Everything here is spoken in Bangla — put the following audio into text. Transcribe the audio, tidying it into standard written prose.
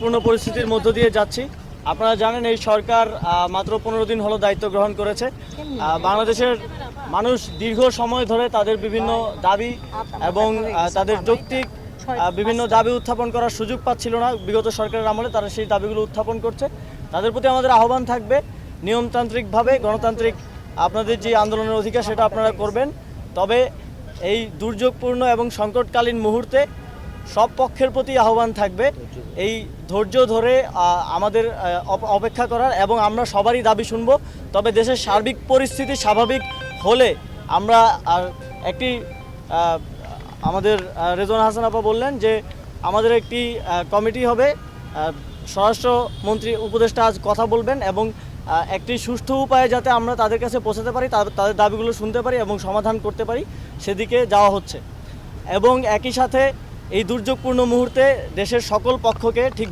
পূর্ণ পরিস্থিতির মধ্য দিয়ে যাচ্ছি। আপনারা জানেন এই সরকার মাত্র 15 দিন হলো দায়িত্ব গ্রহণ করেছে। বাংলাদেশের মানুষ দীর্ঘ সময় ধরে তাদের বিভিন্ন দাবি এবং তাদের যৌক্তিক বিভিন্ন দাবি উত্থাপন করার সুযোগ পাচ্ছিল না। বিগত সরকারের আমলে তারা সেই দাবিগুলো উত্থাপন করছে। তাদের প্রতি আমাদের আহ্বান থাকবে, নিয়মতান্ত্রিকভাবে গণতান্ত্রিক আপনাদের যে আন্দোলনের অধিকার সেটা আপনারা করবেন। তবে এই দুর্যোগপূর্ণ এবং সংকটকালীন মুহূর্তে সব পক্ষের প্রতি আহ্বান থাকবে এই ধৈর্য ধরে আমাদের অপেক্ষা করার, এবং আমরা সবারই দাবি শুনব। তবে দেশের সার্বিক পরিস্থিতি স্বাভাবিক হলে আমরা একটি আমাদের রেজওয়ানা হাসান আপা বললেন যে আমাদের একটি কমিটি হবে, স্বরাষ্ট্রমন্ত্রী উপদেষ্টা আজ কথা বলবেন এবং একটি সুষ্ঠু উপায়ে যাতে আমরা তাদের কাছে পৌঁছাতে পারি, তাদের দাবিগুলো শুনতে পারি এবং সমাধান করতে পারি, সেদিকে যাওয়া হচ্ছে। এবং একই সাথে এই দুর্যোগপূর্ণ মুহূর্তে দেশের সকল পক্ষকে ঠিক